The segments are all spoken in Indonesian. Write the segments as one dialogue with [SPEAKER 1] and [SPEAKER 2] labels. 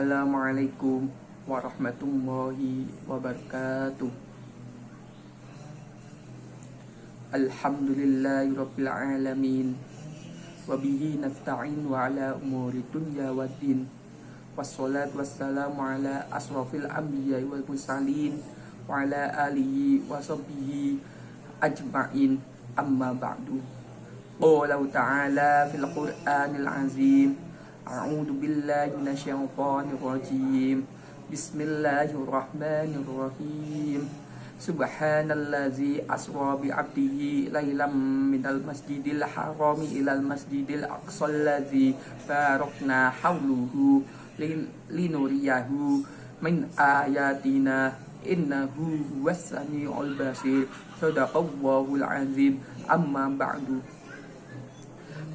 [SPEAKER 1] Assalamualaikum warahmatullahi wabarakatuh. Alhamdulillahirabbil alamin. Wabihi nasta'in wa ala umuri dunya waddin. Wassalatu wassalamu ala asrofil anbiya wal mursalin wa ala alihi wa sahbihi ajma'in. Amma ba'du. Qala ta'ala fil Qur'anil azim. A'udzu billahi minasyaitonir rajim. Bismillahirrahmanirrahim. Subhanallazi asra bi 'abdihi lailam minal masjidil harami ilal masjidil aqsal ladzi barakna hauluhu linuriyahu min ayatina innahu huwas samiul basir. Shadaqallahul azim. Amma ba'du.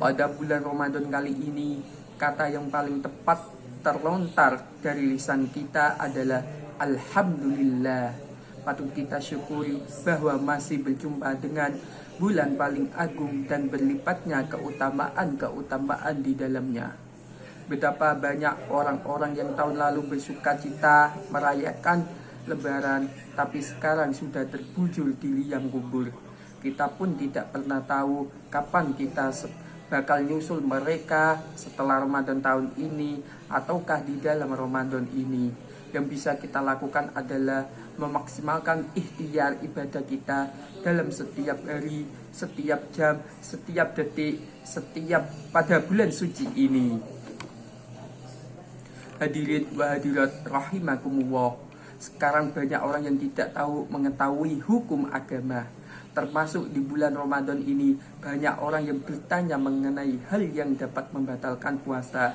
[SPEAKER 1] Pada bulan Ramadan kali ini, kata yang paling tepat terlontar dari lisan kita adalah Alhamdulillah. Patut kita syukuri bahwa masih berjumpa dengan bulan paling agung dan berlipatnya keutamaan di dalamnya. Betapa banyak orang-orang yang tahun lalu bersuka cita merayakan Lebaran, tapi sekarang sudah terbujur di liang kubur. Kita pun tidak pernah tahu kapan kita bakal nyusul mereka setelah Ramadan tahun ini ataukah di dalam Ramadan ini. Yang bisa kita lakukan adalah memaksimalkan ikhtiar ibadah kita dalam setiap hari, setiap jam, setiap detik, setiap pada bulan suci ini. Hadirin wa hadirat rahimakumullah. Sekarang banyak orang yang tidak mengetahui hukum agama. Termasuk di bulan Ramadan ini, banyak orang yang bertanya mengenai hal yang dapat membatalkan puasa.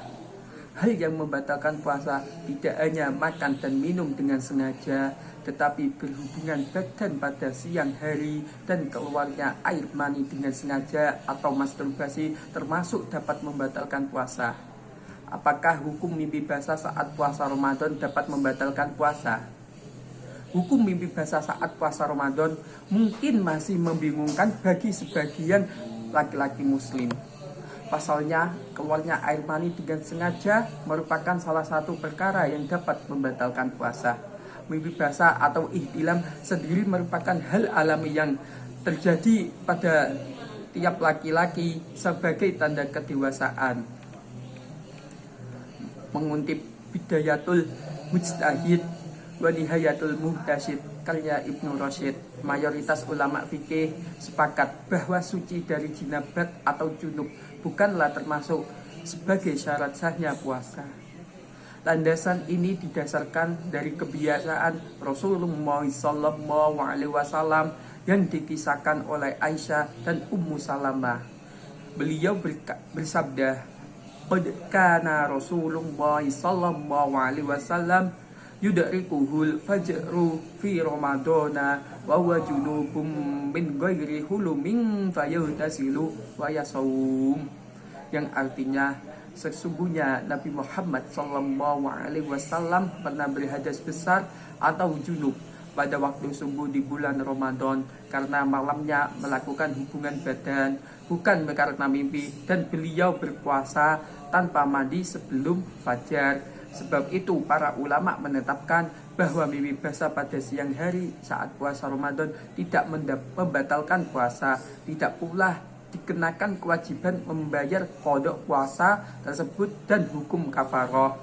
[SPEAKER 1] Hal yang membatalkan puasa tidak hanya makan dan minum dengan sengaja, tetapi berhubungan badan pada siang hari dan keluarnya air mani dengan sengaja atau masturbasi termasuk dapat membatalkan puasa. Apakah hukum mimpi basah saat puasa Ramadan dapat membatalkan puasa? Hukum mimpi basah saat puasa Ramadan mungkin masih membingungkan bagi sebagian laki-laki muslim. Pasalnya, keluarnya air mani dengan sengaja merupakan salah satu perkara yang dapat membatalkan puasa. Mimpi basah atau ihtilam sendiri merupakan hal alami yang terjadi pada tiap laki-laki sebagai tanda kedewasaan. Mengutip Bidayatul Mujtahid wa Nihayatul Muhtasid karya Ibnu Rashid, mayoritas ulama fikih sepakat bahwa suci dari jinabat atau junub bukanlah termasuk sebagai syarat sahnya puasa. Landasan ini didasarkan dari kebiasaan Rasulullah SAW yang dikisahkan oleh Aisyah dan Ummu Salamah. Beliau bersabda, "Qad kana Rasulullah SAW yudrikuhul fajru fi ramadana wa huwa junubum min ghairi hulumin fayaghtasilu wa yasum." Yang artinya, sesungguhnya Nabi Muhammad SAW pernah berhadas besar atau junub pada waktu subuh di bulan Ramadan karena malamnya melakukan hubungan badan, bukan karena mimpi, dan beliau berpuasa tanpa mandi sebelum fajar. Sebab itu para ulama menetapkan bahwa mimpi basah pada siang hari saat puasa Ramadan tidak membatalkan puasa, tidak pula dikenakan kewajiban membayar qada puasa tersebut dan hukum kafarah.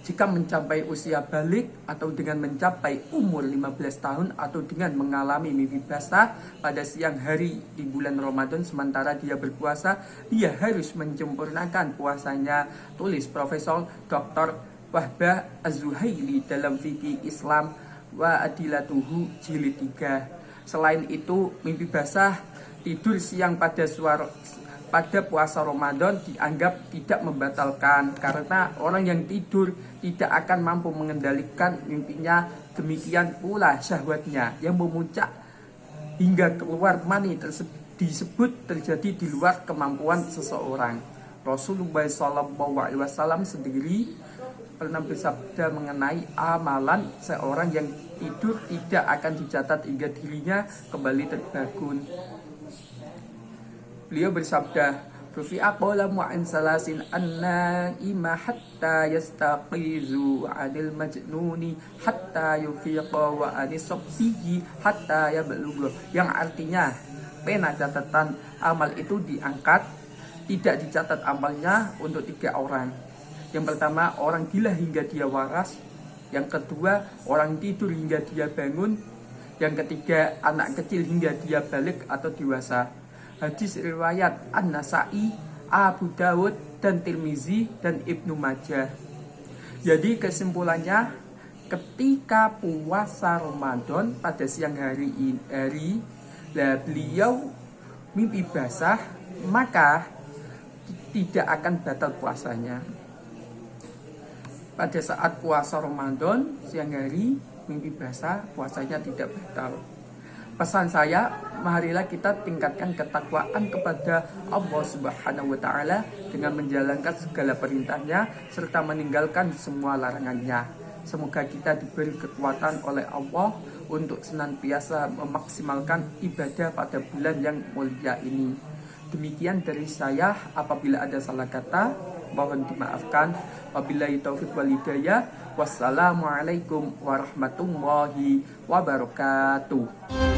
[SPEAKER 1] Jika mencapai usia balik atau dengan mencapai umur 15 tahun atau dengan mengalami mimpi basah pada siang hari di bulan Ramadan sementara dia berpuasa, dia harus menyempurnakan puasanya, tulis Profesor Dr. Wahbah Az-Zuhaili dalam Fikih Islam wa Adilatuhu jilid 3. Selain itu, mimpi basah tidur siang pada puasa Ramadan dianggap tidak membatalkan karena orang yang tidur tidak akan mampu mengendalikan mimpinya. Demikian pula syahwatnya yang memuncak hingga keluar mani disebut terjadi di luar kemampuan seseorang. Rasulullah SAW sendiri pernah bersabda mengenai amalan seorang yang tidur tidak akan dicatat hingga dirinya kembali terbangun. Beliau bersabda, rufi'a qalamu an salasin an-na'ima hatta yastaqizu 'anil majnuni hatta yufiqa wa anisabbihi hatta yablugha, yang artinya pena catatan amal itu diangkat, tidak dicatat amalnya untuk 3 orang. Yang pertama, orang gila hingga dia waras. Yang kedua, orang tidur hingga dia bangun. Yang ketiga, anak kecil hingga dia balik atau dewasa. Hadis riwayat An-Nasa'i, Abu Dawud, dan Tirmizi, dan Ibnu Majah. Jadi kesimpulannya, ketika puasa Ramadan pada siang hari beliau mimpi basah, maka tidak akan batal puasanya. Pada saat puasa Ramadan siang hari mimpi basah, puasanya tidak batal. Pesan saya, marilah kita tingkatkan ketakwaan kepada Allah Subhanahu wa Ta'ala dengan menjalankan segala perintahnya serta meninggalkan semua larangannya. Semoga kita diberi kekuatan oleh Allah untuk senantiasa memaksimalkan ibadah pada bulan yang mulia ini. Demikian dari saya, apabila ada salah kata mohon dimaafkan. Wabillahi taufiq wal hidayah. Wassalamualaikum warahmatullahi wabarakatuh.